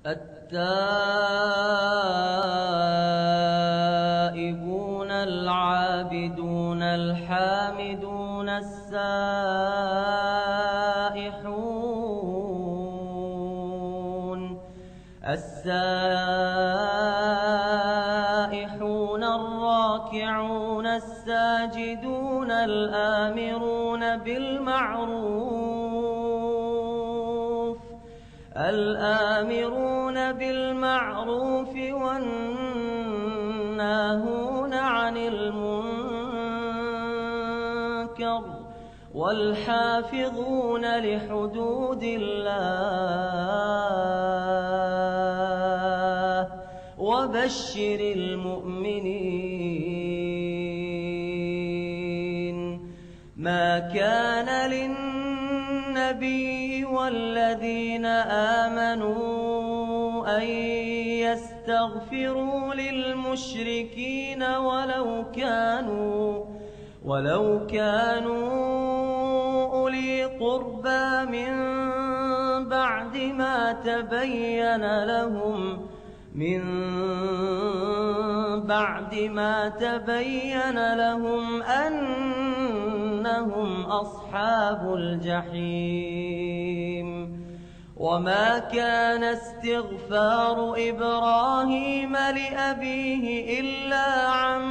التائبون العابدون الحامدون السائحون الراكعون الساجدون الآمرون بالمعروف والناهون عن المنكر والحافظون لحدود الله وبشر المؤمنين. ما كان للنبي والذين آمنوا أن يستغفروا للمشركين ولو كانوا أولي قربى من بعد ما تبين لهم أنهم أصحاب الجحيم. وما كان استغفار إبراهيم لأبيه إلا عن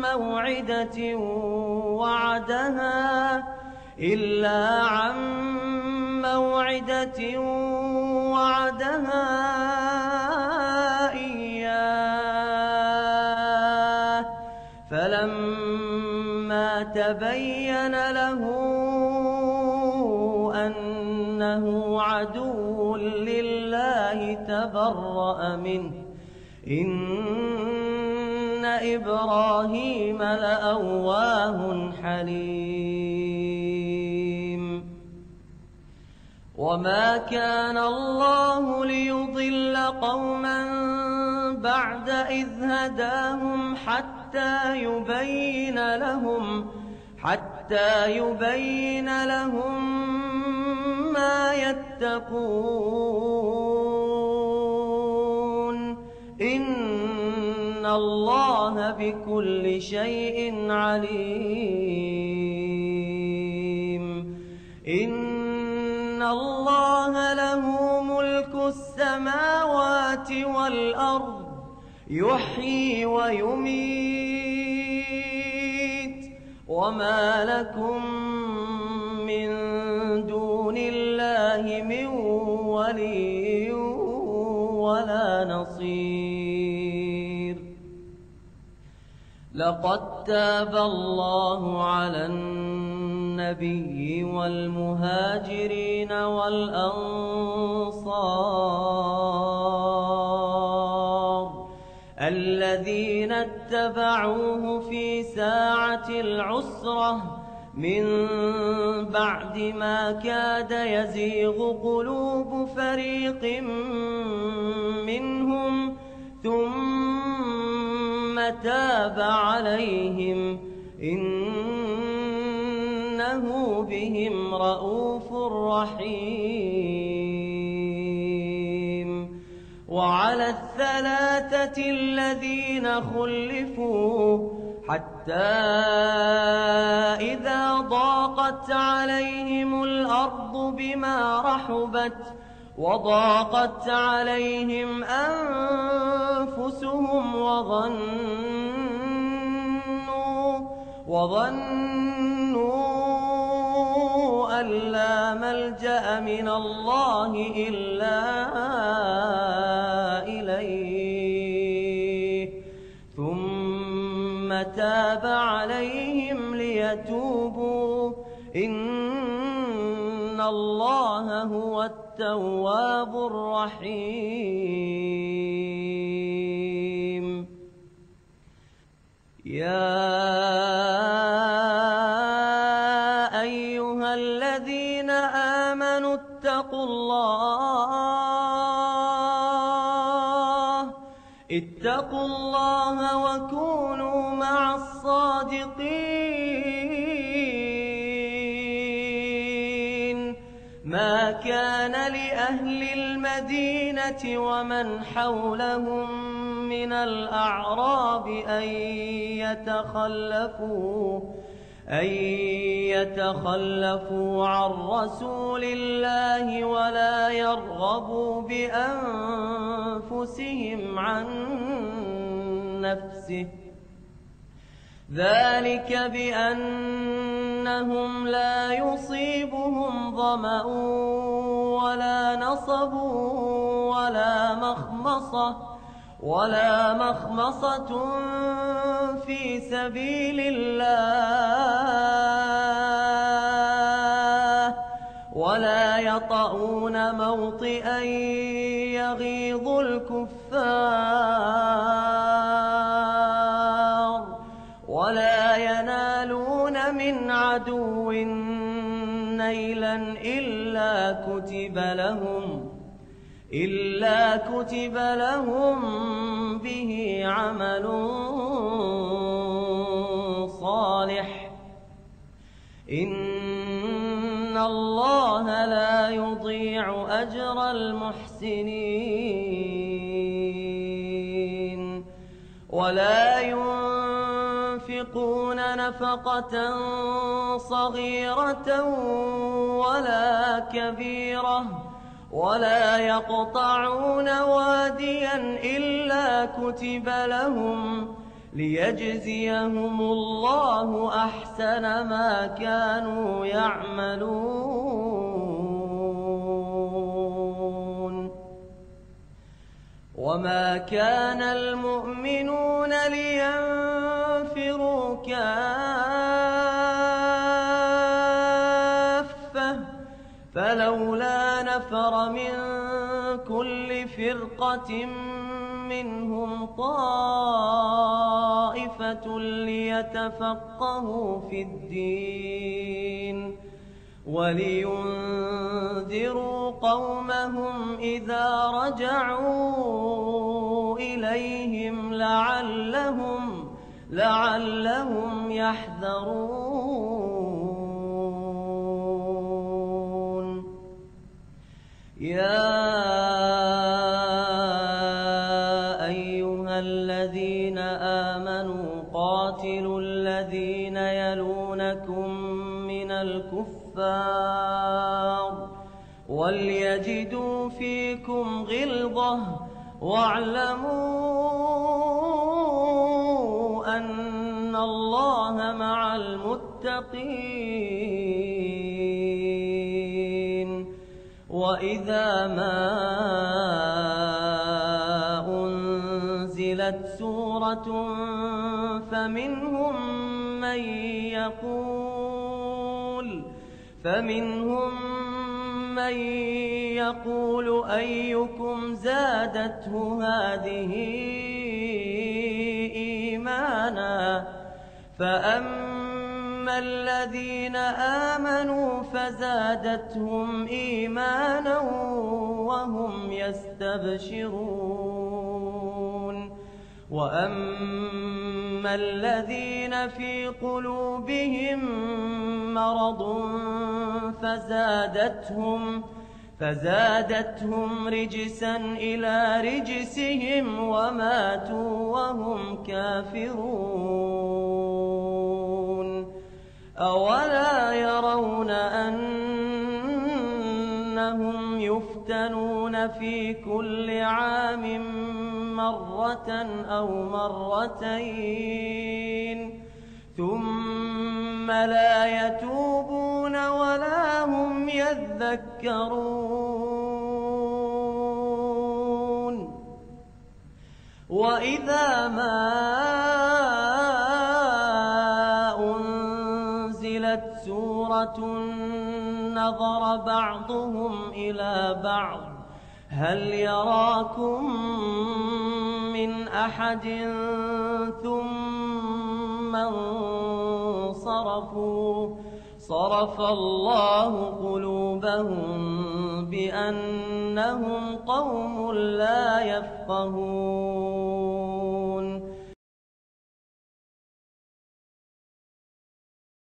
موعدة وعدها إياه فلما تبين له أنه عدو لله تبرأ منه. إن إبراهيم لأواه حليم. وما كان الله ليضل قوما بعد إذ هداهم حتى يبين لهم ما يتقون. إن الله بكل شيء عليم. إن الله له ملك السماوات والأرض يحيي ويميت. وما لكم من دون الله من ولي ولا نصير. لقد تاب الله على النبي والمهاجرين والأنصار الذين اتبعوه في ساعة العسرة من بعد ما كاد يزيغ قلوب فريق منهم ثم تاب عليهم إنه بهم رءوف رحيم. وعلى الثلاثة الذين خلفوا حتى إذا ضاقت عليهم الأرض بما رحبت وضاقت عليهم أنفسهم وظنوا أن لا ملجأ من الله إلا إليه ثم تاب عليهم ليتوبوا إن الله هو التواب الرحيم. يا أيها الذين آمنوا اتقوا الله وكونوا مع الصادقين. ما كان لأهل المدينة ومن حولهم من الأعراب أن يتخلفوا عن رسول الله ولا يرغبوا بأنفسهم عن نفسه، ذلك بأنهم لا يصيبهم ظمأ ولا نصب ولا مخمصة في سبيل الله، ولا يطؤون موطئا يغيظ الكفار، ولا ينالون من عدو نيلا إلا كتب لهم به عمل صالح، إن الله لا يضيع أجر المحسنين. ولا ينفقون نفقة صغيرة ولا كبيرة ولا يقطعون واديا إلا كتب لهم ليجزيهم الله أحسن ما كانوا يعملون. وما كان المؤمنون لينفروا كافة، فلولا نفر من كل فرقة منهم طائفة ليتفقهوا في الدين ولينذروا قومهم إذا رجعوا إليهم لعلهم يحذرون. يا أيها الذين آمنوا قاتلوا الذين يلونكم من الكفار وليجدوا فيكم غلظة واعلموا أن الله مع المتقين. وإذا ما أنزلت سورة فمنهم من يقول أيكم زادته هذه إيمانا، فأما الذين آمنوا فزادتهم إيمانا وهم يستبشرون. وأما الذين في قلوبهم مرض فزادتهم رجسا إلى رجسهم وماتوا وهم كافرون. أولا يرون أنهم يفتنون في كل عام مرة أو مرتين ثم لا يتوبون ولا هم يذكرون. وإذا ما أنزلت سورة نظر بعضهم إلى بعض هل يراكم من أحد ثم انصرفوا صرف الله قلوبهم بأنهم قوم لا يفقهون.